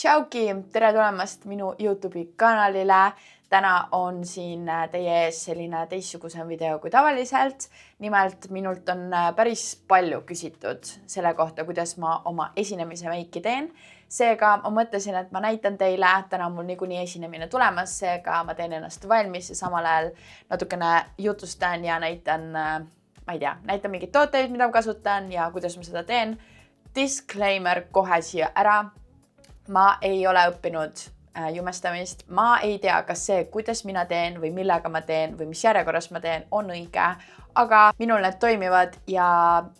Tšauki, tere tulemast minu YouTube'i kanalile. Täna on siin teie ees selline teistsugusem video kui tavaliselt. Nimelt minult on päris palju küsitud selle kohta, kuidas ma oma esinemise meiki teen. Seega ma mõtlesin, et ma näitan teile. Täna on mul niikuinii esinemine tulemas, seega ma teen ennast valmis ja samal ajal natukene jutustan ja näitan mingid tooteid, mida ma kasutan ja kuidas ma seda teen. Disclaimer kohe siia ära. Ma ei ole õppinud jumestamist. Ma ei tea, kas see, kuidas mina teen või millega ma teen või mis järjekorras ma teen, on õige. Aga minul need toimivad ja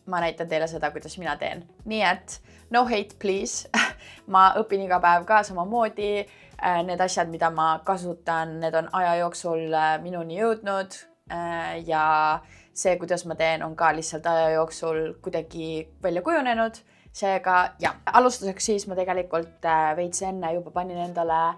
ma näitan teile seda, kuidas mina teen. Nii et no hate, please. Ma õpin iga päev ka samamoodi. Need asjad, mida ma kasutan, need on aja jooksul minuni jõudnud. Ja see, kuidas ma teen, on ka lihtsalt aja jooksul kuidagi välja kujunenud. Seega, alustuseks siis ma tegelikult veits enne juba panin endale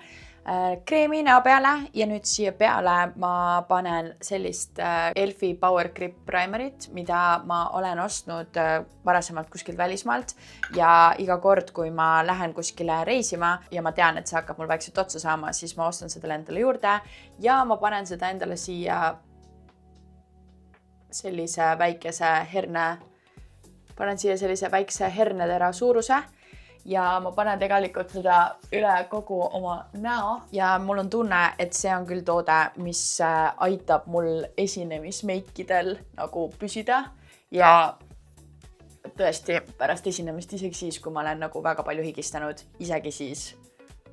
kreemi näo peale ja nüüd siia peale ma panen sellist Elfi Power Grip Primerit, mida ma olen ostnud varasemalt kuskilt välismaalt ja iga kord, kui ma lähen kuskile reisima ja ma tean, et see hakkab mul vaikselt otsa saama, siis ma ostan seda endale juurde ja ma panen seda endale siia sellise väikese väikse hernetera suuruse ja ma panen tegelikult seda üle kogu oma näo ja mul on tunne, et see on küll toode, mis aitab mul esinemismeikidel nagu püsida ja tõesti pärast esinemist isegi siis, kui ma olen nagu väga palju higistanud, isegi siis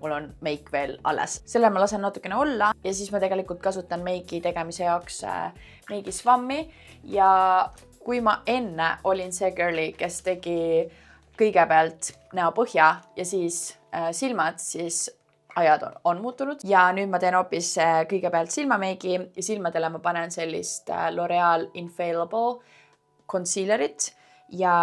mul on meik veel alles. Selle ma lasen natukene olla ja siis ma tegelikult kasutan meiki tegemise jaoks meigisvammi ja kui ma enne olin see girly, kes tegi kõigepealt näopõhja ja siis silmad, siis ajad on muutunud. Ja nüüd ma teen hoopis kõigepealt silmameigi ja silmadele ma panen sellist L'Oreal Infallible concealerit ja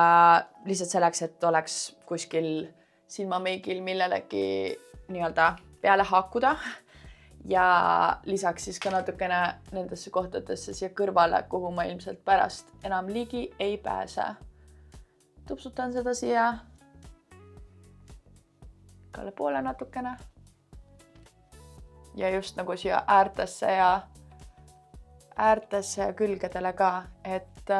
lihtsalt selleks, et oleks kuskil silmameigil millelegi nii-öelda peale haakuda. Ja lisaks siis ka natukene nendesse kohtadesse siia kõrvale, kuhu ma ilmselt pärast enam ligi ei pääse. Tupsutan seda siia kalle poole natukene. Ja just nagu siia äärtesse ja külgedele ka, et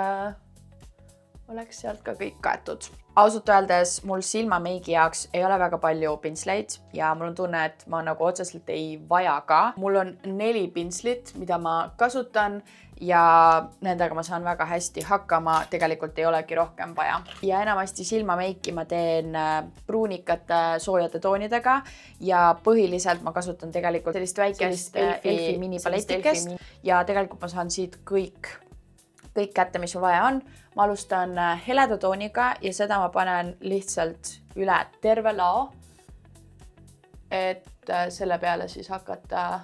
oleks sealt ka kõik kaetud. Ausalt öeldes mul silmameigi jaoks ei ole väga palju pintsleid ja mul on tunne, et ma nagu otseselt ei vaja ka. Mul on 4 pintslit, mida ma kasutan ja nendega ma saan väga hästi hakkama. Tegelikult ei olegi rohkem vaja. Ja enamasti silmameiki ma teen pruunikate soojade toonidega ja põhiliselt ma kasutan tegelikult sellist väikest Elfi minipaletikest ja tegelikult ma saan siit kõik kätte, mis mul vaja on. Ma alustan heleda tooniga ja seda ma panen lihtsalt üle terve lao, et selle peale siis hakata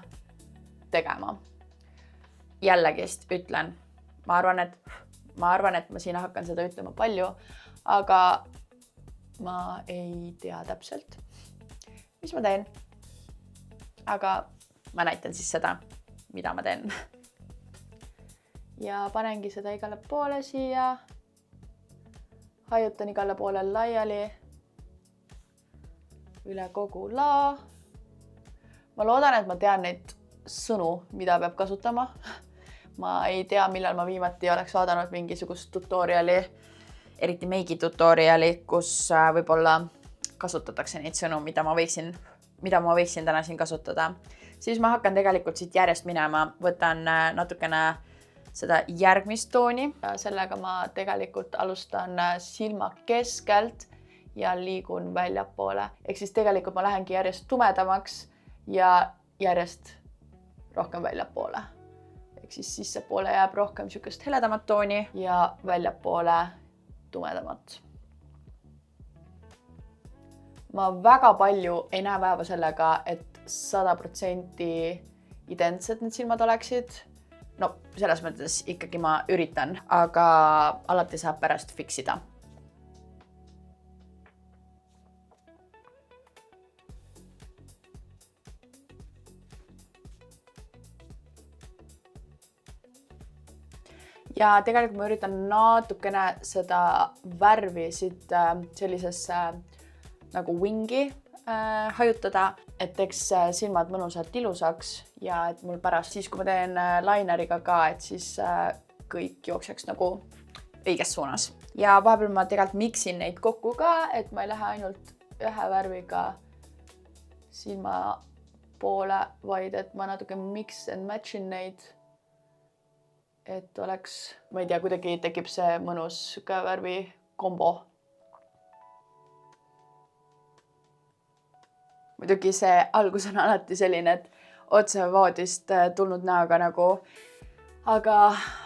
tegema. Jällegist ütlen, ma arvan, et ma siin hakkan seda ütlema palju, aga ma ei tea täpselt, mis ma teen. Aga ma näitan siis seda, mida ma teen. Ja panengi seda igale poole siia. Hajutan igale poole laiali. Üle kogu lao. Ma loodan, et ma tean neid sõnu, mida peab kasutama. Ma ei tea, millal ma viimati oleks vaadanud mingisugust tutoriali, eriti meigi tutoriali, kus võib-olla kasutatakse neid sõnu, mida ma võiksin täna siin kasutada. Siis ma hakkan tegelikult siit järjest minema. Võtan natukene seda järgmist tooni. Sellega ma tegelikult alustan silma keskelt ja liigun väljapoole. Ehk siis tegelikult ma lähengi järjest tumedamaks ja järjest rohkem väljapoole. Ehk siis sissepoole jääb rohkem sükest heledamat tooni ja väljapoole tumedamat. Ma väga palju ei näe vaeva sellega, et 100% identsed need silmad oleksid. No, selles mõttes ikkagi ma üritan, aga alati saab pärast fiksida. Ja tegelikult ma üritan natukene seda värvi siit sellisesse nagu wingi hajutada, et teeks silmad mõnusalt ilusaks ja et mul pärast siis, kui ma teen lineriga ka, et siis kõik jookseks nagu õiges suunas. Ja vahepeal ma tegelikult miksin neid kokku ka, et ma ei lähe ainult ühe värviga silma poole, vaid et ma natuke mix and matchin neid. Et oleks, ma ei tea, kuidagi tekib see mõnus värvi kombo. Muidugi see algus on alati selline, et otse voodist tulnud näoga nagu, aga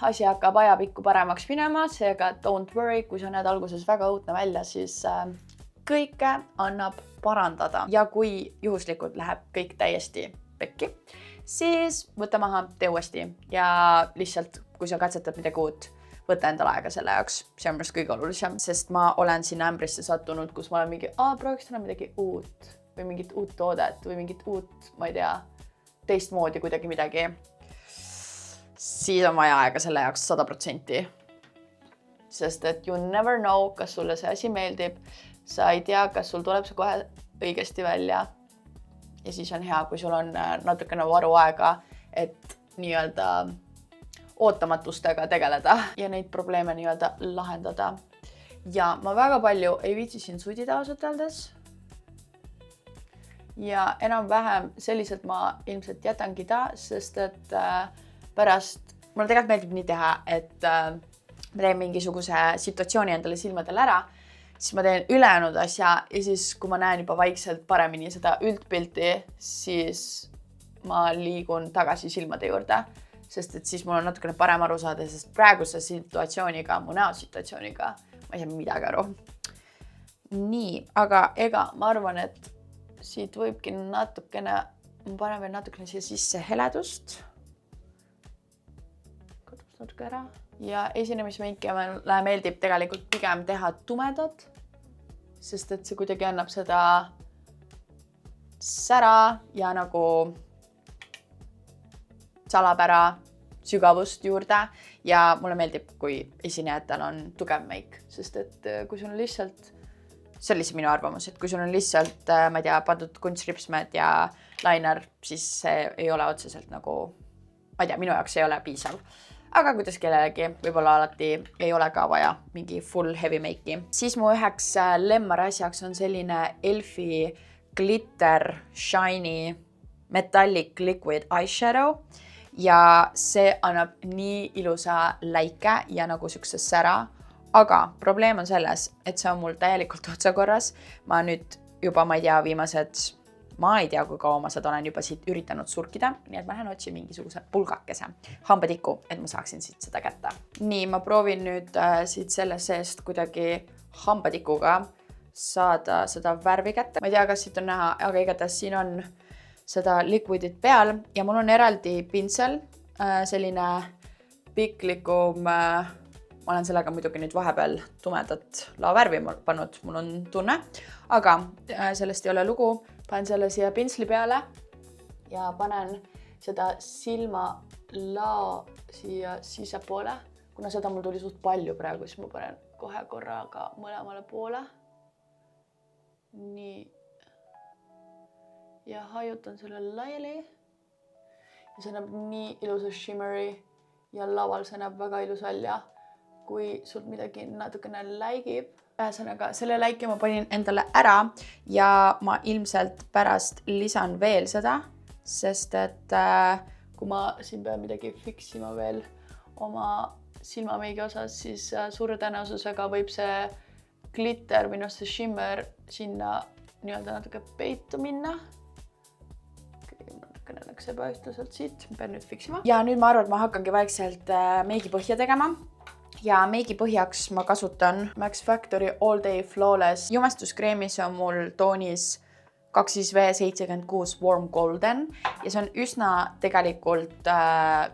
asi hakkab ajapikku paremaks minema, seega don't worry, kui sa näed alguses väga õudne välja, siis kõike annab parandada. Ja kui juhuslikult läheb kõik täiesti pekki, siis võta maha, tee uuesti ja lihtsalt, kui sa katsetad midagi uut, võta endale aega selle jaoks. See on kõige olulisem, sest ma olen sinna ämbrisse sattunud, kus ma olen mingi, prooviks täna midagi uut või mingit uut toodet või mingit uut, ma ei tea, teistmoodi kuidagi midagi. Siis on vaja aega selle jaoks 100%. Sest et you never know, kas sulle see asi meeldib. Sa ei tea, kas sul tuleb see kohe õigesti välja. Ja siis on hea, kui sul on natukene varu aega, et nii-öelda ootamatustega tegeleda ja neid probleeme nii-öelda lahendada. Ja ma väga palju ei viitsi siin sudida ausalt öeldes. Ja enam-vähem selliselt ma ilmselt jätangi ta, sest et pärast, mulle tegelikult meeldib nii teha, et ma teen mingisuguse situatsiooni endale silmadel ära, siis ma teen ülejäänud asja ja siis, kui ma näen juba vaikselt paremini seda üldpilti, siis ma liigun tagasi silmade juurde, sest et siis mul on natukene parem aru saada, sest praeguse situatsiooniga, mu näosituatsiooniga, ma ei saa midagi aru. Nii, aga ega ma arvan, et siit võibki natukene, ma panen veel natukene siia sisse heledust. Kadus natuke ära. Ja esinemismeiki mulle meeldib tegelikult pigem teha tumedat, sest et see kuidagi annab seda sära ja nagu salapära sügavust juurde ja mulle meeldib, kui esinejatel on tugev meik, sest et kui sul on lihtsalt, see oli see minu arvamus, et kui sul on lihtsalt, ma ei tea, pandud kunstripsmed ja liner, siis see ei ole otseselt nagu, ma ei tea, minu jaoks ei ole piisav. Aga kuidas kellelegi, võib-olla alati ei ole ka vaja mingi full heavy make'i. Siis mu üheks lemmar asjaks on selline Elfi Glitter Shiny Metallic Liquid Eyeshadow ja see annab nii ilusa läike ja nagu sükse sära. Aga probleem on selles, et see on mul täielikult otsakorras. Ma nüüd juba, ma ei tea, viimased, ma ei tea, kui kaua ma seda olen juba siit üritanud surkida. Nii et ma lähen otsin mingisuguse pulgakese, hambatiku, et ma saaksin siit seda kätte. Nii, ma proovin nüüd siit selle seest kuidagi hambatikuga saada seda värvi kätte. Ma ei tea, kas siit on näha, aga igatahes siin on seda liquidit peal ja mul on eraldi pintsel, selline piklikum. Ma olen sellega muidugi nüüd vahepeal tumedat laovärvi pannud, mul on tunne, aga sellest ei ole lugu. Panen selle siia pintsli peale ja panen seda silmalao siia sisepoole. Kuna seda mul tuli suht palju praegu, siis ma panen kohe korraga mõlemale poole. Nii. Ja hajutan selle laiali. Ja see näeb nii ilusa shimmery ja laval see näeb väga ilus välja. Kui sul midagi natukene läigib. Ühesõnaga, selle läike ma panin endale ära ja ma ilmselt pärast lisan veel seda, sest et kui ma siin pean midagi fiksima veel oma silmameigi osas, siis suure tõenäosusega võib see glitter või see shimmer sinna nii-öelda natuke peitu minna. Natukene läks ebaühtlaselt siit, pean nüüd fiksima. Ja nüüd ma arvan, et ma hakkangi vaikselt meigi põhja tegema. Ja meigi põhjaks ma kasutan Max Factory All Day Flawless jumestuskreemi, see on mul toonis 25V76 Warm Golden ja see on üsna tegelikult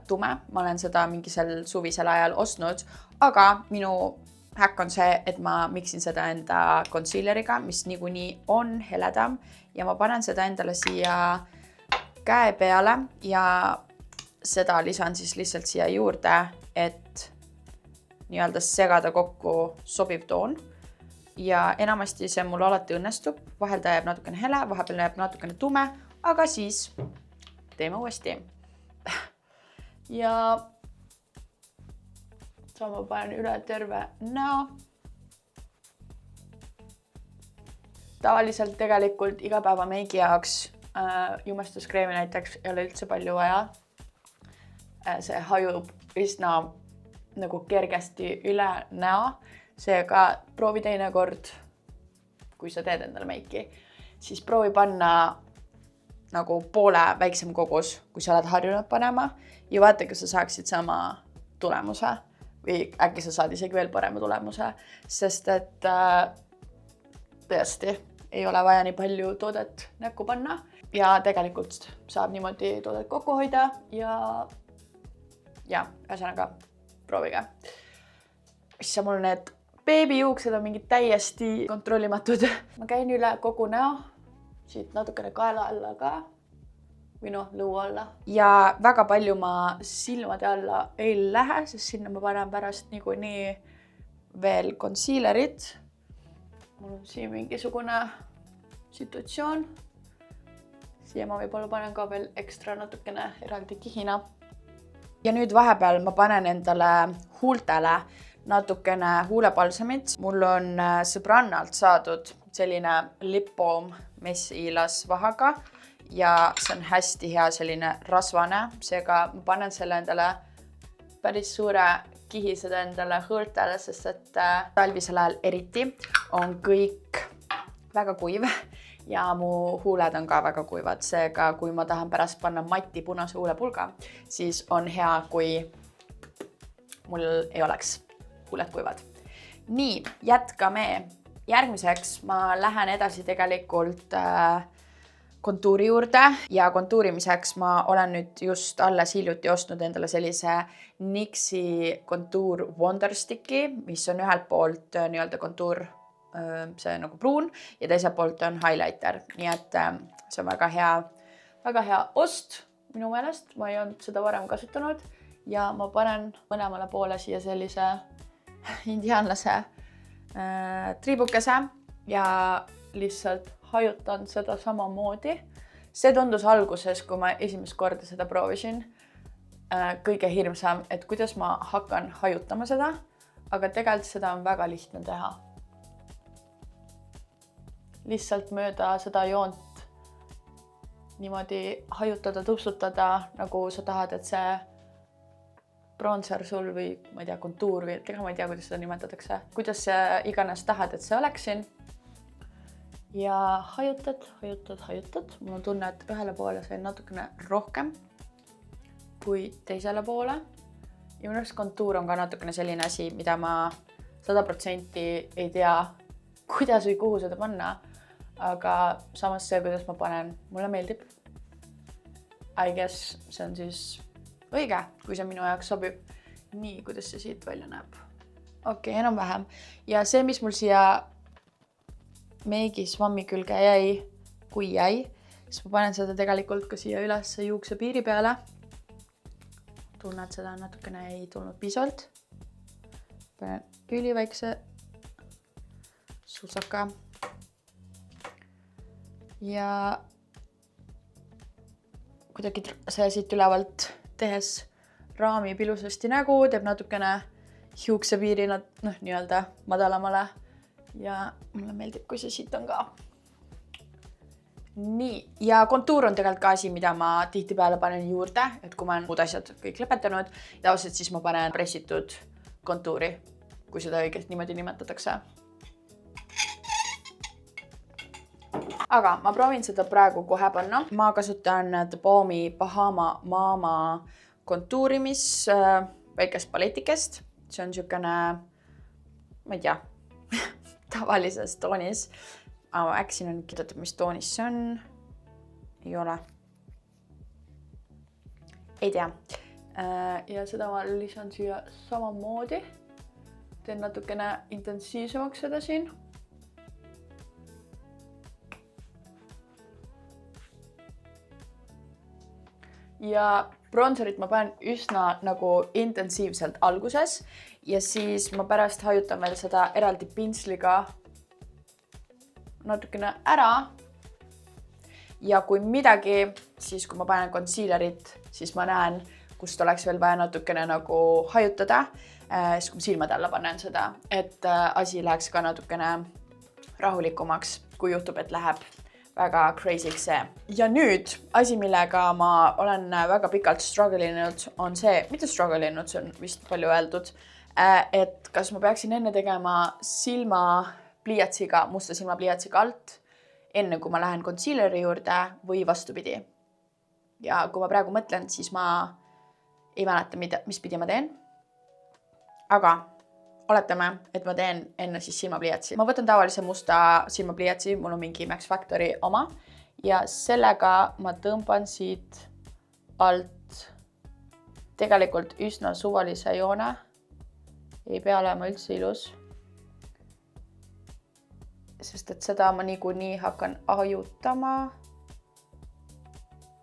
tume. Ma olen seda mingisel suvisel ajal ostnud, aga minu häkk on see, et ma miksin seda enda concealeriga, mis niikuinii on heledam ja ma panen seda endale siia käe peale ja seda lisan siis lihtsalt siia juurde, et nii-öelda segada kokku sobiv toon. ja enamasti see mul alati õnnestub, vahel ta jääb natukene hele, vahepeal jääb natukene tume, aga siis teeme uuesti. Ja sama panen üle terve näo. Tavaliselt tegelikult igapäeva meigi jaoks jumestuskreemi näiteks ei ole üldse palju vaja. See hajub üsna nagu kergesti üle näo. Seega proovi teinekord, kui sa teed endale meiki, siis proovi panna nagu poole väiksem kogus, kui sa oled harjunud panema ja vaata, kas sa saaksid sama tulemuse või äkki sa saad isegi veel parema tulemuse, sest et tõesti ei ole vaja nii palju toodet näkku panna ja tegelikult saab niimoodi toodet kokku hoida ja ühesõnaga proovige. Issa mul need beebijuuksed on mingid täiesti kontrollimatud. Ma käin üle kogu näo, siit natukene kaela alla ka või lõu alla. Ja väga palju ma silmade alla ei lähe, sest sinna ma panen pärast niikuinii veel concealerit. Mul on siin mingisugune situatsioon. Siia ma võib-olla panen ka veel ekstra natukene eraldi kihina. Ja nüüd vahepeal ma panen endale huultele natukene huulepalsamit. Mul on sõbrannalt saadud selline lip balm messiilas vahaga ja see on hästi hea selline rasvane. Seega ma panen selle endale päris suure kihised endale huultele, sest et talvisel ajal eriti on kõik väga kuiv ja mu huuled on ka väga kuivad. Seega kui ma tahan pärast panna mati punase huulepulga, siis on hea, kui mul ei oleks huuled kuivad. Nii, jätkame. Järgmiseks ma lähen edasi tegelikult kontuuri juurde ja kontuurimiseks ma olen nüüd just alles hiljuti ostnud endale sellise NYXi kontuur Wonder Sticki, mis on ühelt poolt nii-öelda kontuur, see nagu pruun ja teiselt poolt on highlighter. Nii et see on väga hea ost minu meelest. Ma ei olnud seda varem kasutanud ja ma panen mõlemale poole siia sellise indiaanlase triibukese ja lihtsalt hajutan seda samamoodi. See tundus alguses, kui ma esimest korda seda proovisin, kõige hirmsam, et kuidas ma hakkan hajutama seda, aga tegelikult seda on väga lihtne teha. Lihtsalt mööda seda joont niimoodi hajutada, tupsutada, nagu sa tahad, et see bronzer sul või ma ei tea, kontuur või ma ei tea, kuidas seda nimetatakse. Kuidas iganes tahad, et see oleksin. Ja hajutad. Mul on tunne, et ühele poole sain natukene rohkem kui teisele poole. Ja minu arust kontuur on ka natukene selline asi, mida ma 100% ei tea, kuidas või kuhu seda panna. Aga samas see, kuidas ma panen, mulle meeldib. I guess see on siis õige, kui see minu jaoks sobib. Nii, kuidas see siit välja näeb. Okei, enam-vähem. Ja see, mis mul siia meigi svammi külge jäi, kui jäi, siis ma panen seda tegelikult ka siia üles juukse piiri peale. Tunned seda natukene ei tulnud piisavalt. Panen üliväikse suusaka. Ja kuidagi see siit ülevalt tehes raami ilusasti nägu, teeb natukene juuksepiiri nii-öelda madalamale ja mulle meeldib, kui see siit on ka. Nii, ja kontuur on tegelikult ka asi, mida ma tihtipeale panen juurde, et kui ma olen muud asjad kõik lõpetanud, tavaliselt siis ma panen pressitud kontuuri, kui seda õigelt niimoodi nimetatakse. Aga ma proovin seda praegu kohe panna. Ma kasutan The Balmi Bahama Mama kontuurimis väikest paletikest. See on niisugune, ma ei tea, tavalises toonis. Äkki siin on kirjutatud, mis toonis see on. Ei ole. Ei tea. Ja seda ma lisan siia samamoodi. Teen natukene intensiivsemaks seda siin. Ja bronzerit ma panen üsna nagu intensiivselt alguses ja siis ma pärast hajutan veel seda eraldi pintsliga natukene ära. Ja kui midagi, siis kui ma panen concealerit, siis ma näen, kust oleks veel vaja natukene nagu hajutada. Siis kui ma silmade alla panen seda, et asi läheks ka natukene rahulikumaks, kui juhtub, et läheb väga crazy'ks see. Ja nüüd asi, millega ma olen väga pikalt struggle inud, on see, mitte struggle inud, see on vist palju öeldud, et kas ma peaksin enne tegema silmapliiatsiga, musta silmapliiatsiga alt, enne kui ma lähen concealeri juurde või vastupidi. Ja kui ma praegu mõtlen, siis ma ei mäleta, mis pidi ma teen. Aga oletame, et ma teen enne siis silmapliiatsi. Ma võtan tavalise musta silmapliiatsi, mul on mingi Max Factory oma ja sellega ma tõmban siit alt tegelikult üsna suvalise joone. Ei pea olema üldse ilus. Sest et seda ma niikuinii hakkan hajutama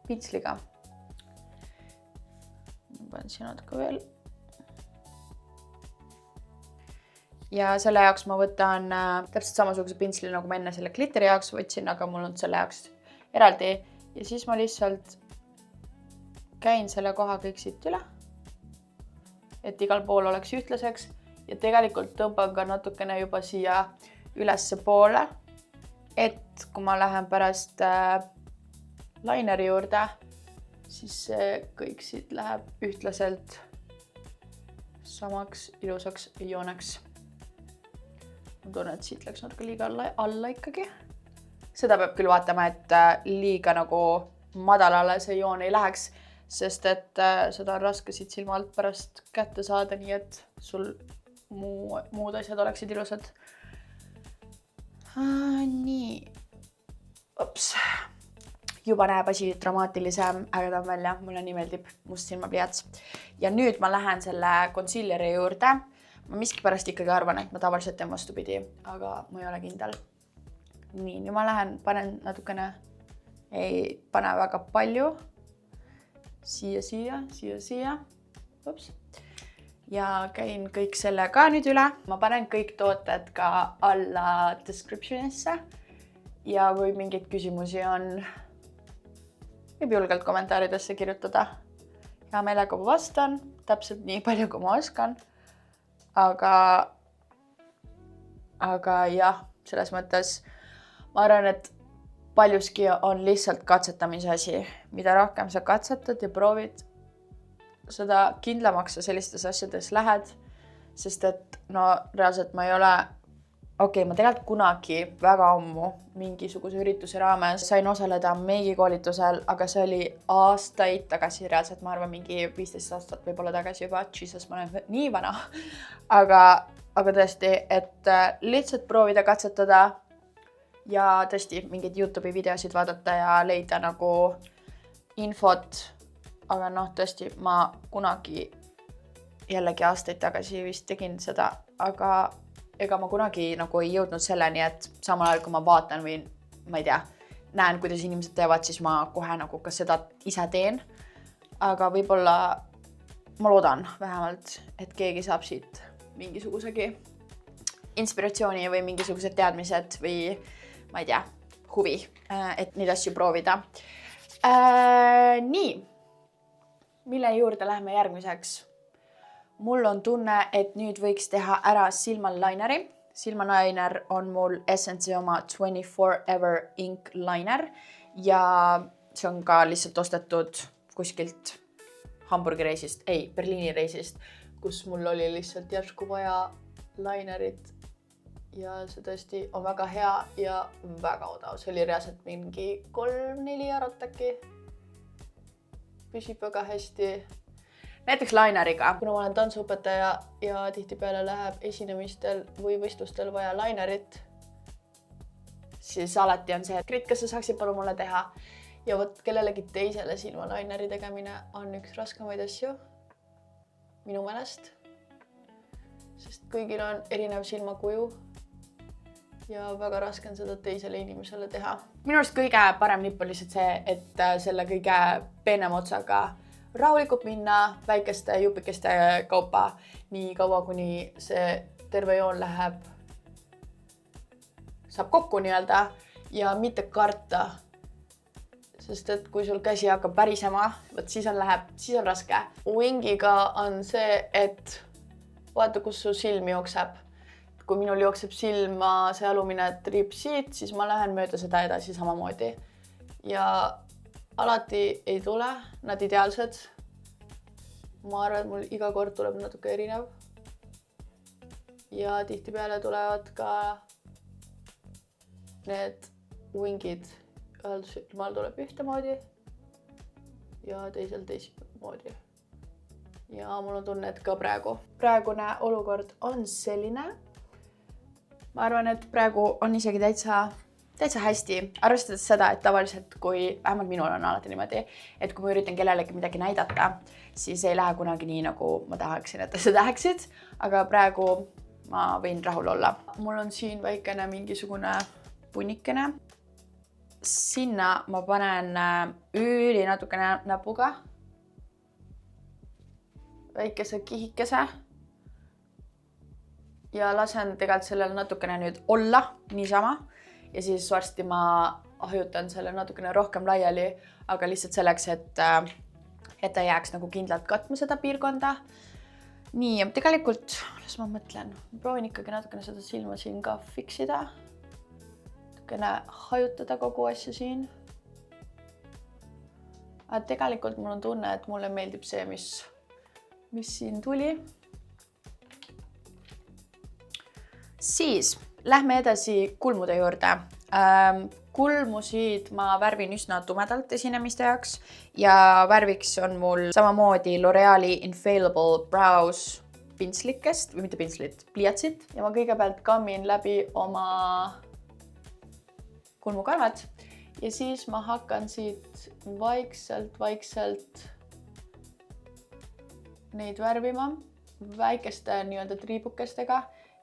pintsliga. Ma panen siin natuke veel. Ja selle jaoks ma võtan täpselt samasuguse pintsli, nagu ma enne selle glitteri jaoks võtsin, aga mul on selle jaoks eraldi. Ja siis ma lihtsalt käin selle koha kõik siit üle, et igal pool oleks ühtlaseks. Ja tegelikult tõmban ka natukene juba siia ülesse poole, et kui ma lähen pärast lineri juurde, siis see kõik siit läheb ühtlaselt samaks ilusaks jooneks. Ma tunnen, et siit läks natuke liiga alla ikkagi. Seda peab küll vaatama, et liiga nagu madalale see joon ei läheks, sest et seda on raske siit silma alt pärast kätte saada, nii et sul muud asjad oleksid ilusad. Nii. Ups. Juba näeb asi dramaatilisem, ägedam välja. Mulle nii meeldib must silmapliiats. Ja nüüd ma lähen selle concealeri juurde. Ma miskipärast ikkagi arvan, et ma tavaliselt teen vastupidi, aga ma ei ole kindel. Nii, nüüd ma panen natukene, ei pane väga palju. Siia. Ups. Ja käin kõik selle ka nüüd üle. Ma panen kõik tooted ka alla descriptionisse. Ja kui mingid küsimusi on, võib julgelt kommentaaridesse kirjutada. Hea meelega ma vastan, täpselt nii palju, kui ma oskan. Aga jah, selles mõttes ma arvan, et paljuski on lihtsalt katsetamise asi. Mida rohkem sa katsetad ja proovid, seda kindlamaks sa sellistes asjades lähed, sest et reaalselt ma ei ole, ma tegelikult kunagi väga ammu mingisuguse ürituse raames sain osaleda meigikoolitusel, aga see oli aastaid tagasi, reaalselt ma arvan mingi 15 aastat võib-olla tagasi juba, Jesus, ma olen nii vana, aga tõesti, et lihtsalt proovida katsetada ja tõesti mingeid YouTube'i videosid vaadata ja leida nagu infot. Aga tõesti, ma kunagi jällegi aastaid tagasi vist tegin seda, aga ega ma kunagi nagu ei jõudnud selleni, et samal ajal, kui ma vaatan või ma ei tea, näen, kuidas inimesed teevad, siis ma kohe nagu ka seda ise teen. Aga võib-olla ma loodan vähemalt, et keegi saab siit mingisugusegi inspiratsiooni või mingisugused teadmised või ma ei tea, huvi, et neid asju proovida. Nii. Mille juurde lähme järgmiseks? Mul on tunne, et nüüd võiks teha ära silmalineri. Silmaliner on mul Essence'i oma 24 Ever Ink Liner ja see on ka lihtsalt ostetud kuskilt Hamburgi reisist, Berliini reisist, kus mul oli lihtsalt järsku vaja linerit ja see tõesti on väga hea ja väga odav. See oli reaalselt mingi 3-4 eurot äkki. Püsib väga hästi. Näiteks lineriga. Kuna ma olen tantsuõpetaja ja tihtipeale läheb esinemistel või võistlustel vaja linerit, siis alati on see, et Grit, kas sa saaksid palun mulle teha? Ja võt kellelegi teisele silmalineri tegemine on üks raskemaid asju minu meelest, sest kõigil on erinev silmakuju ja väga raske on seda teisele inimesele teha. Minu arust kõige parem nipp on lihtsalt see, et selle kõige peenem otsaga rahulikult minna väikeste jupikeste kaupa nii kaua, kuni see terve joon läheb saab kokku nii-öelda ja mitte karta. Sest et kui sul käsi hakkab pärisema, võt siis on raske. Wingiga on see, et vaata, kus su silm jookseb. Kui minul jookseb silma see alumine triip siit, siis ma lähen mööda seda edasi samamoodi. Ja alati ei tule nad ideaalsed. Ma arvan, et mul iga kord tuleb natuke erinev. Ja tihtipeale tulevad ka need wingid. Ühel silmal tuleb ühtemoodi ja teisel teistmoodi. Ja mul on tunne, et ka praegu. Praegune olukord on selline. Ma arvan, et praegu on isegi täitsa hästi. Arvestades seda, et tavaliselt, kui vähemalt minul on alati niimoodi, et kui ma üritan kellelegi midagi näidata, siis ei lähe kunagi nii, nagu ma tahaksin, et sa tahaksid. Aga praegu ma võin rahul olla. Mul on siin väikene mingisugune punnikene. Sinna ma panen üli natukene näpuga. Väikese kihikese. Ja lasen tegelikult sellel natukene nüüd olla niisama. Ja siis varsti ma hajutan selle natukene rohkem laiali, aga lihtsalt selleks, et ta jääks nagu kindlalt katma seda piirkonda. Nii, tegelikult, las ma mõtlen. Ma proovin ikkagi natukene seda silma siin ka fiksida. Hajutada kogu asja siin. Aga tegelikult mul on tunne, et mulle meeldib see, mis siin tuli. Siis lähme edasi kulmude juurde. Kulmusid ma värvin üsna tumedalt esinemiste jaoks ja värviks on mul samamoodi L'Oreali Infallible Brows pintslikest, või mitte pintslit, pliiatsit. Ja ma kõigepealt kammin läbi oma kulmukarvad ja siis ma hakkan siit vaikselt neid värvima väikeste nii-öelda triibukestega,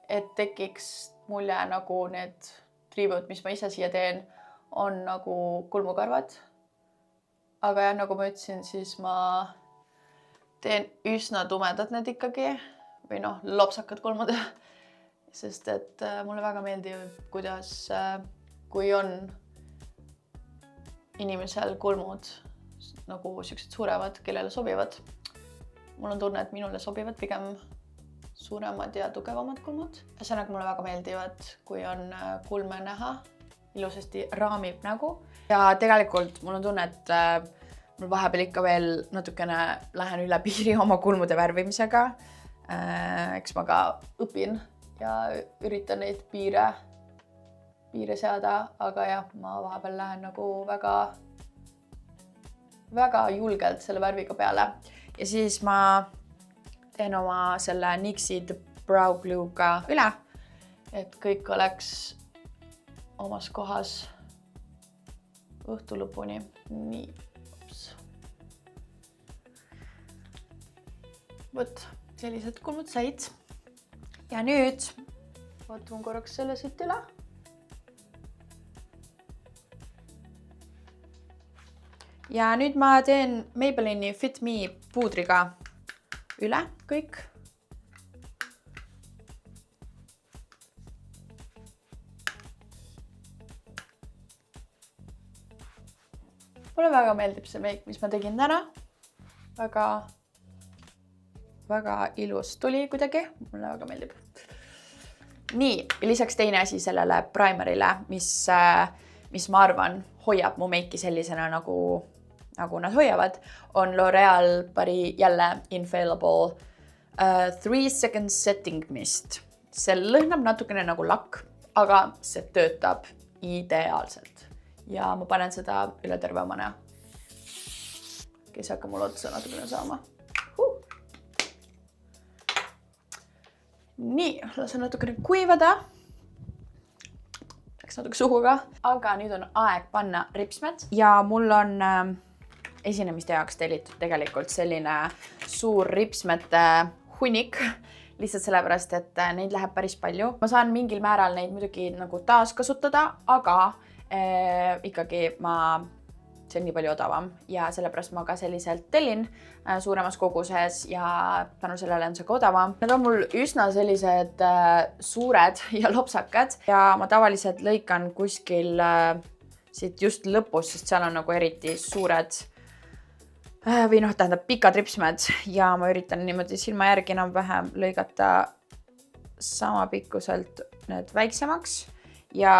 et tekiks mulje nagu need triibud, mis ma ise siia teen, on nagu kulmukarvad. Aga jah, nagu ma ütlesin, siis ma teen üsna tumedad need ikkagi või lopsakad kulmud, sest et mulle väga meeldib, kuidas kui on inimesel kulmud nagu siuksed suuremad, kellele sobivad. Mul on tunne, et minule sobivad pigem suuremad ja tugevamad kulmud. Ühesõnaga mulle väga meeldivad, kui on kulme näha, ilusasti raamib nägu. Ja tegelikult mul on tunne, et mul vahepeal ikka veel natukene lähen üle piiri oma kulmude värvimisega. Eks ma ka õpin ja üritan neid piire seada, aga jah, ma vahepeal lähen nagu väga julgelt selle värviga peale. Ja siis ma teen oma selle NYXid Brow Glue'ga üle, et kõik oleks omas kohas õhtu lõpuni. Nii. Võt, sellised kulmud said. Ja nüüd vaatame korraks selle siit üle. Ja nüüd ma teen Maybelline'i Fit Me puudriga üle kõik. Mulle väga meeldib see meik, mis ma tegin täna. Väga ilus tuli kuidagi. Mulle väga meeldib. Nii, lisaks teine asi sellele primerile, mis ma arvan hoiab mu meiki sellisena nagu nad hoiavad, on L'Oreal Paris jälle Infallible 3 Second Setting Mist. See lõhnab natukene nagu lakk, aga see töötab ideaalselt. Ja ma panen seda üle terve oma näo. Kes hakkab mul otsa natukene saama. Nii, lasen natukene kuivada. Läks natuke suhu ka. Aga nüüd on aeg panna ripsmed. Ja mul on esinemiste jaoks tellitud tegelikult selline suur ripsmete hunnik. Lihtsalt sellepärast, et neid läheb päris palju. Ma saan mingil määral neid muidugi nagu taaskasutada, aga ikkagi ma see on nii palju odavam ja sellepärast ma ka selliselt tellin suuremas koguses ja tänu sellele on see ka odavam. Need on mul üsna sellised suured ja lopsakad ja ma tavaliselt lõikan kuskil siit just lõpus, sest seal on nagu eriti suured või tähendab pikad ripsmed ja ma üritan niimoodi silma järgi enam-vähem lõigata sama pikkuselt need väiksemaks ja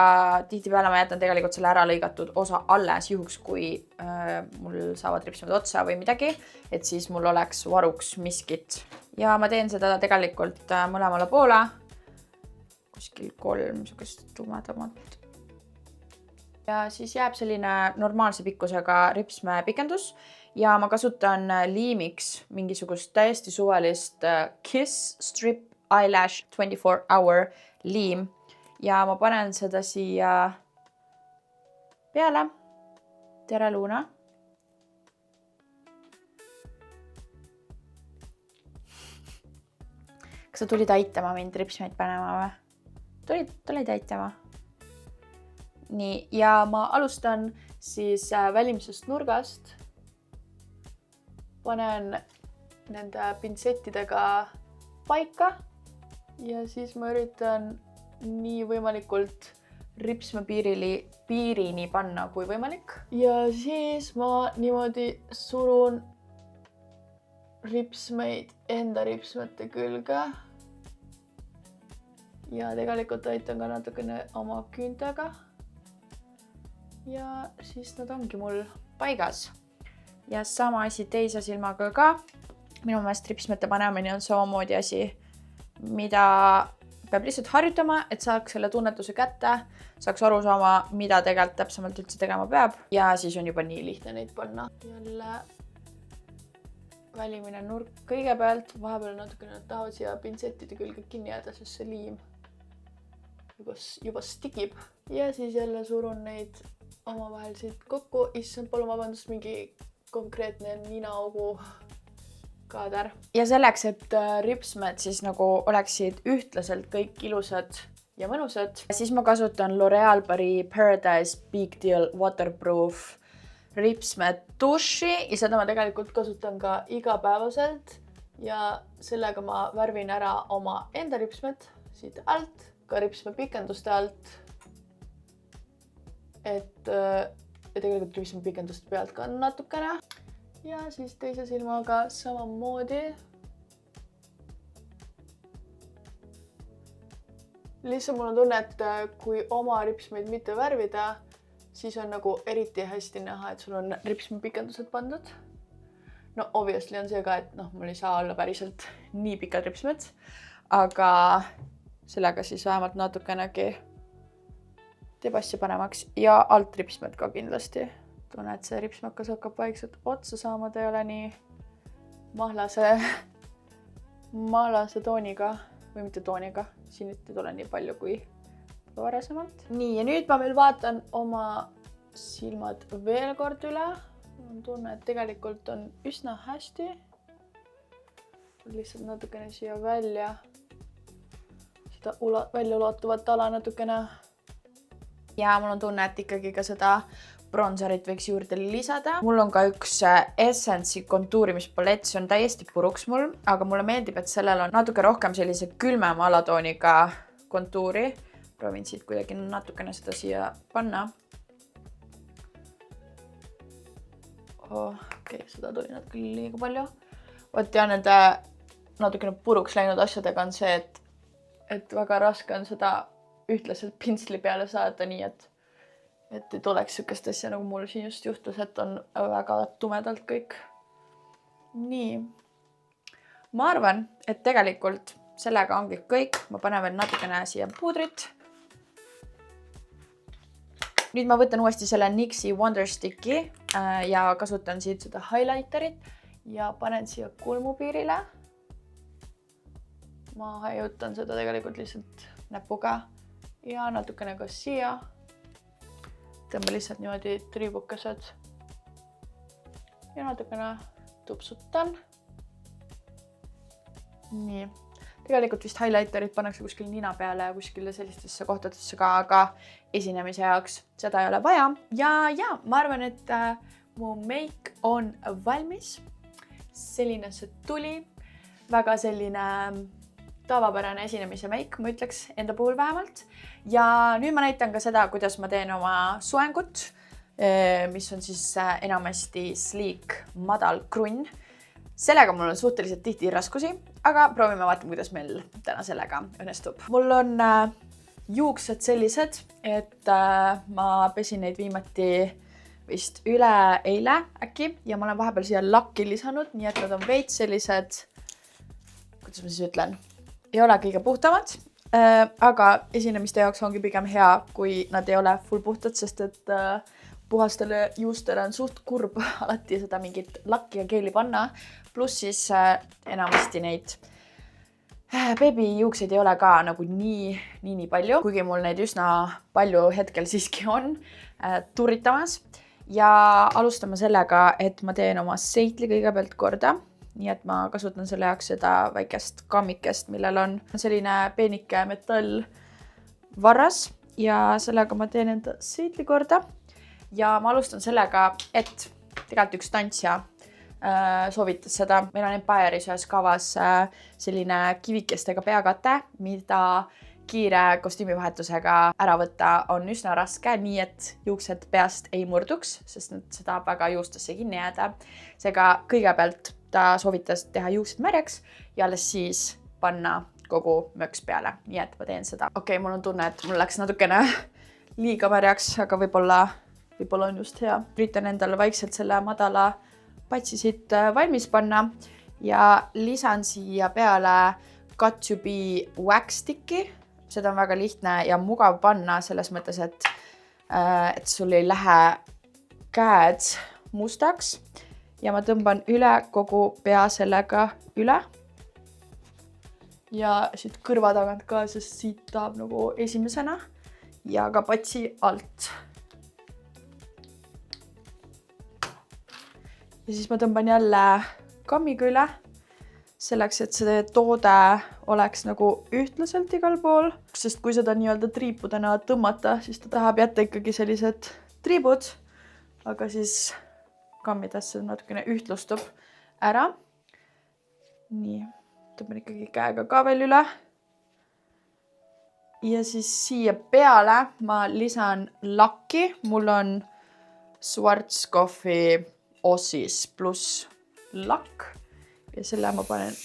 tihtipeale ma jätan tegelikult selle ära lõigatud osa alles juhuks, kui mul saavad ripsmed otsa või midagi, et siis mul oleks varuks miskit. Ja ma teen seda tegelikult mõlemale poole, kuskil 3 sugust tumedamat. Ja siis jääb selline normaalse pikkusega ripsme pikendus ja ma kasutan liimiks mingisugust täiesti suvalist Kiss Strip Eyelash 24 Hour liim ja ma panen seda siia peale. Tere, Luuna! Kas sa tulid aitama mind ripsmeid panema või? Tulid aitama? Nii, ja ma alustan siis välimisest nurgast. Panen nende pintsettidega paika ja siis ma üritan nii võimalikult ripsme piirini panna kui võimalik. Ja siis ma niimoodi surun ripsmeid enda ripsmete külge. Ja tegelikult aitan ka natukene oma küüntega. Ja siis nad ongi mul paigas. Ja sama asi teise silmaga ka. Minu meelest ripsmete panemine on samamoodi asi, mida peab lihtsalt harjutama, et saaks selle tunnetuse kätte, saaks aru saama, mida tegelikult täpsemalt üldse tegema peab. Ja siis on juba nii lihtne neid panna. Jälle välimine nurk kõigepealt, vahepeal natukene tahavad siia pintsettide külge kinni jääda, sest see liim juba stikib. Ja siis jälle surun neid omavahel siit kokku. Issand, palun vabandust, mingi konkreetne ninaaugu kaader. Ja selleks, et ripsmed siis nagu oleksid ühtlaselt kõik ilusad ja mõnusad, siis ma kasutan L'Oreal Paradise Big Deal Waterproof ripsmed duši ja seda ma tegelikult kasutan ka igapäevaselt ja sellega ma värvin ära oma enda ripsmed siit alt, ka ripsme pikenduste alt. Et tegelikult ripsme pikenduste pealt ka natukene. Ja siis teise silmaga samamoodi. Lihtsalt mul on tunne, et kui oma ripsmeid mitte värvida, siis on nagu eriti hästi näha, et sul on ripsme pikendused pandud. No obviously on see ka, et mul ei saa olla päriselt nii pikad ripsmed, aga sellega siis vähemalt natukenegi teeb asja panemaks ja alt ripsmed ka kindlasti. Tunne, et see ripsmakas hakkab vaikselt otsa saama, ta ei ole nii mahlase tooniga või mitte tooniga. Siin ei tule nii palju kui varasemalt. Nii, ja nüüd ma veel vaatan oma silmad veel kord üle. On tunne, et tegelikult on üsna hästi. Lihtsalt natukene siia välja. Seda välja ulatuvat ala natukene. Ja mul on tunne, et ikkagi ka seda bronzerit võiks juurde lisada. Mul on ka üks Essence'i kontuurimispalett, see on täiesti puruks mul, aga mulle meeldib, et sellel on natuke rohkem sellise külmema alatooniga kontuuri. Proovin siit kuidagi natukene seda siia panna. Okei, seda tuli natuke liiga palju. Võt ja nende natukene puruks läinud asjadega on see, et väga raske on seda ühtlaselt pintsli peale saada, nii et ei tuleks sükest asja, nagu mul siin just juhtus, et on väga tumedalt kõik. Nii. Ma arvan, et tegelikult sellega ongi kõik. Ma panen veel natukene siia puudrit. Nüüd ma võtan uuesti selle NYXi Wonderstiki ja kasutan siit seda highlighterit ja panen siia kulmupiirile. Ma hajutan seda tegelikult lihtsalt näpuga. Ja natukene ka siia. Tõmba lihtsalt niimoodi triibukesed. Ja natukene tupsutan. Nii. Tegelikult vist highlighterit pannakse kuskil nina peale ja kuskil sellistesse kohtadesse ka, aga esinemise jaoks seda ei ole vaja. Ja ma arvan, et mu meik on valmis. Selline see tuli. Väga selline tavapärane esinemise meik, ma ütleks enda puhul vähemalt. Ja nüüd ma näitan ka seda, kuidas ma teen oma soengut, mis on siis enamasti sleek, madal krunn. Sellega mul on suhteliselt tihti raskusi, aga proovime vaatama, kuidas meil täna sellega õnnestub. Mul on juuksed sellised, et ma pesin neid viimati vist üle eile äkki ja ma olen vahepeal siia lakki lisanud, nii et nad on veits sellised, kuidas ma siis ütlen, ei ole kõige puhtamad, aga esinemiste jaoks ongi pigem hea, kui nad ei ole full puhtad, sest et puhastele juustele on suht kurb alati seda mingit lakki ja keeli panna, pluss siis enamasti neid beebijuukseid ei ole ka nagu nii palju, kuigi mul neid üsna palju hetkel siiski on turritamas. Ja alustame sellega, et ma teen oma seitli kõigepealt korda, nii et ma kasutan selle jaoks seda väikest kammikest, millel on selline peenike metallvarras ja sellega ma teen enda seitli korda. Ja ma alustan sellega, et tegelikult üks tantsija soovitas seda. Meil on Empire'is ühes kavas selline kivikestega peakate, mida kiire kostüümivahetusega ära võtta on üsna raske, nii et juuksed peast ei murduks, sest nad seda väga juustesse kinni jääda. Seega kõigepealt ta soovitas teha juuksed märjaks ja alles siis panna kogu möks peale. Nii et ma teen seda. Okei, mul on tunne, et mul läks natukene liiga märjaks, aga võib-olla on just hea. Üritan endale vaikselt selle madala patsi siit valmis panna ja lisan siia peale Got to be wax stick'i. Seda on väga lihtne ja mugav panna selles mõttes, et sul ei lähe käed mustaks ja ma tõmban üle kogu pea sellega üle ja siit kõrva tagant ka, sest siit tahab nagu esimesena ja ka patsi alt. Ja siis ma tõmban jälle kammiga üle selleks, et see toode oleks nagu ühtlaselt igal pool, sest kui seda nii-öelda triipudena tõmmata, siis ta tahab jätta ikkagi sellised triibud, aga siis kammides see natukene ühtlustub ära. Nii, tõmban ikkagi käega ka veel üle. Ja siis siia peale ma lisan lakki. Mul on Schwarzkopfi Ossis pluss lakk. Ja selle ma panen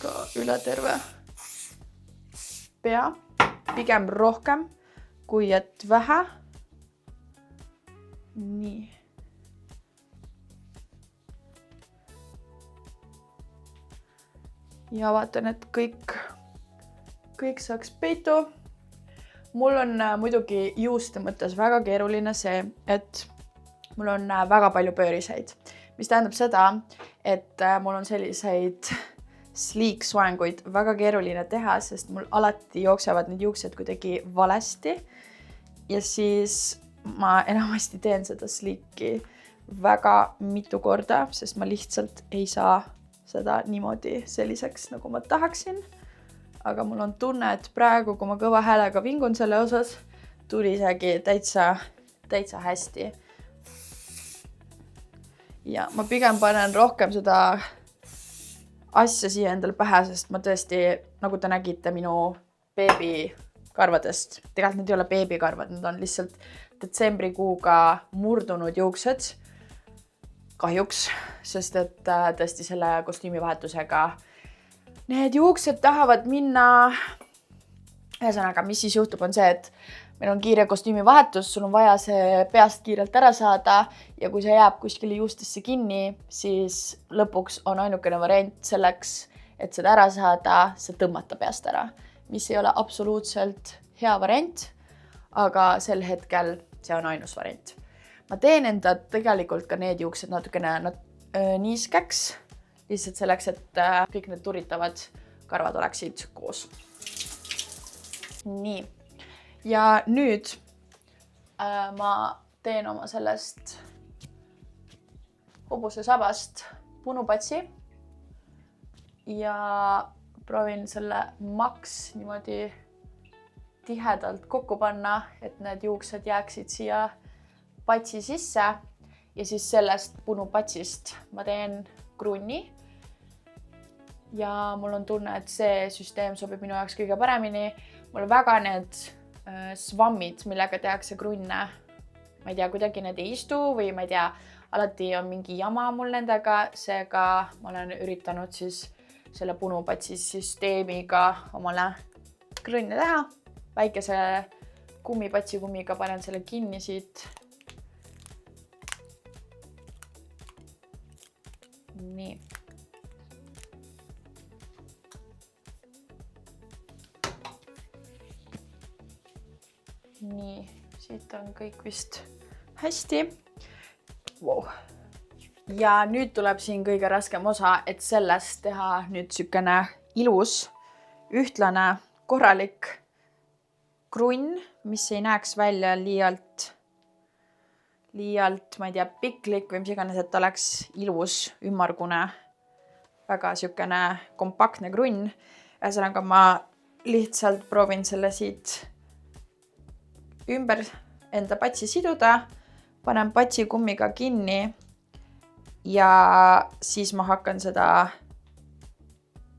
ka üle terve pea, pigem rohkem kui et vähe. Nii. Ja vaatan, et kõik saaks peitu. Mul on muidugi juuste mõttes väga keeruline see, et mul on väga palju pööriseid. Mis tähendab seda, et mul on selliseid sleek soenguid väga keeruline teha, sest mul alati jooksevad need juuksed kuidagi valesti. Ja siis ma enamasti teen seda sleeki väga mitu korda, sest ma lihtsalt ei saa seda niimoodi selliseks, nagu ma tahaksin. Aga mul on tunne, et praegu, kui ma kõva häälega vingun selle osas, tuli isegi täitsa hästi. Ja ma pigem panen rohkem seda asja siia endale pähe, sest ma tõesti, nagu te nägite minu beebikarvadest, tegelikult need ei ole beebikarvad, need on lihtsalt detsembrikuuga murdunud juuksed. Kahjuks, sest et tõesti selle kostüümivahetusega need juuksed tahavad minna. Ühesõnaga, mis siis juhtub on see, et meil on kiire kostüümivahetus, sul on vaja see peast kiirelt ära saada ja kui see jääb kuskile juustesse kinni, siis lõpuks on ainukene variant selleks, et seda ära saada, see tõmmata peast ära, mis ei ole absoluutselt hea variant, aga sel hetkel see on ainus variant. Ma teen enda tegelikult ka need juuksed natukene niiskeks, lihtsalt selleks, et kõik need turritavad karvad oleksid koos. Nii. Ja nüüd ma teen oma sellest hobuse sabast punupatsi ja proovin selle maks niimoodi tihedalt kokku panna, et need juuksed jääksid siia patsi sisse ja siis sellest punupatsist ma teen krunni. Ja mul on tunne, et see süsteem sobib minu jaoks kõige paremini. Mul on väga need svammid, millega tehakse krunne. Ma ei tea, kuidagi need ei istu või ma ei tea, alati on mingi jama mul nendega. Seega ma olen üritanud siis selle punupatsi süsteemiga omale krunne teha. Väikese patsikumiga panen selle kinni siit. Nii. Nii, siit on kõik vist hästi. Wow. Ja nüüd tuleb siin kõige raskem osa, et sellest teha nüüd sükene ilus, ühtlane, korralik krunn, mis ei näeks välja liialt, ma ei tea, piklik või mis iganes, et oleks ilus, ümmargune, väga sükene kompaktne krunn. Ühesõnaga ma lihtsalt proovin selle siit ümber enda patsi siduda, panen patsikummiga kinni ja siis ma hakkan seda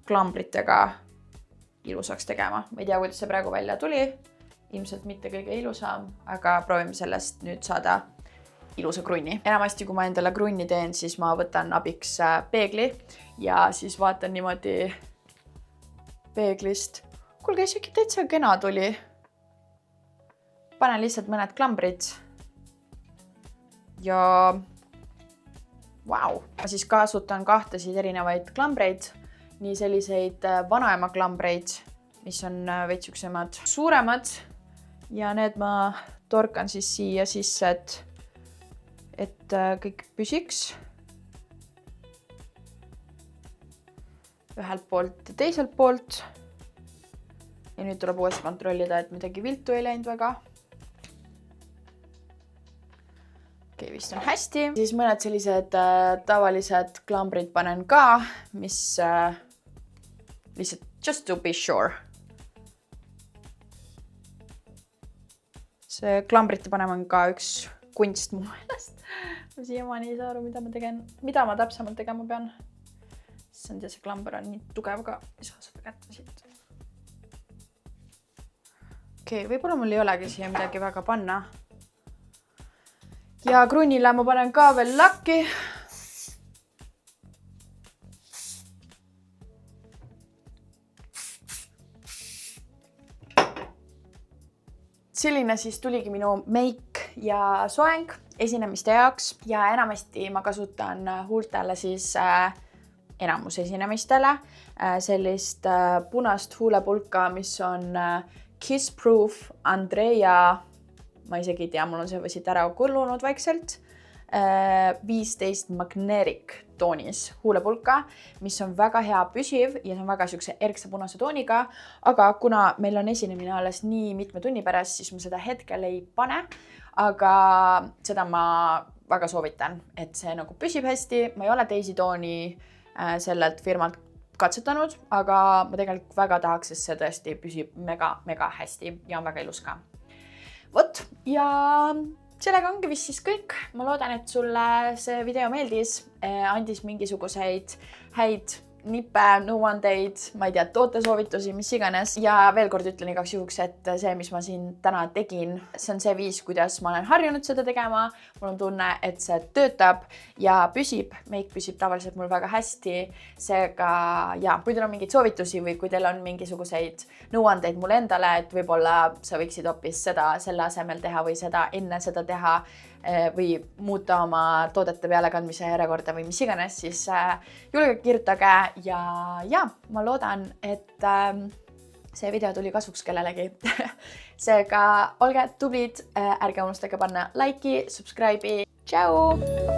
klambritega ilusaks tegema. Ma ei tea, kuidas see praegu välja tuli. Ilmselt mitte kõige ilusam, aga proovime sellest nüüd saada ilusa krunni. Enamasti, kui ma endale krunni teen, siis ma võtan abiks peegli ja siis vaatan niimoodi peeglist. Kuulge, isegi täitsa kena tuli. Panen lihtsalt mõned klambrid ja vau. Ma siis kasutan kahtasid erinevaid klambreid, nii selliseid vanaema klambreid, mis on veits üksemad suuremad ja need ma torkan siis siia sisse, et kõik püsiks ühelt poolt ja teiselt poolt. Ja nüüd tuleb uuesti kontrollida, et midagi viltu ei läinud väga. Okei, vist on hästi. Siis mõned sellised tavalised klambrid panen ka, mis lihtsalt just to be sure. See klambrite panem on ka üks kunst mu meelest. Ma siiamaani ei saa aru, mida ma täpsemalt tegema pean. See klamber on nii tugev ka, ei saa seda kätte siit. Okei, võib-olla mul ei olegi siia midagi väga panna. Ja krunnile ma panen ka veel lakki. Selline siis tuligi minu meik ja soeng esinemiste jaoks ja enamasti ma kasutan huultele siis enamus esinemistele sellist punast huulepulka, mis on Kiss Proof Andrea, ma isegi ei tea, mul on see siit ära kullunud vaikselt, 15 Magnetic toonis huulepulka, mis on väga hea püsiv ja see on väga siukse erksa punase tooniga, aga kuna meil on esinemine alles nii mitme tunni pärast, siis ma seda hetkel ei pane, aga seda ma väga soovitan, et see nagu püsib hästi. Ma ei ole teisi tooni sellelt firmalt katsetanud, aga ma tegelikult väga tahaks, sest see tõesti püsib mega hästi ja on väga ilus ka. Vot, ja sellega ongi vist siis kõik. Ma loodan, et sulle see video meeldis, andis mingisuguseid häid nippe, nõuandeid, ma ei tea, tootesoovitusi, mis iganes. Ja veel kord ütlen igaks juhuks, et see, mis ma siin täna tegin, see on see viis, kuidas ma olen harjunud seda tegema. Mul on tunne, et see töötab ja püsib. Meik püsib tavaliselt mul väga hästi. Seega, ja, kui teil on mingeid soovitusi või kui teil on mingisuguseid nõuandeid mulle endale, et võib-olla sa võiksid hoopis seda selle asemel teha või seda enne seda teha või muuta oma toodete pealekandmise järjekorda või mis iganes, siis julge kirjutage ja ma loodan, et see video tuli kasuks kellelegi. Seega olge tublid, ärge unustage panna like'i, subscribe'i. Tšau!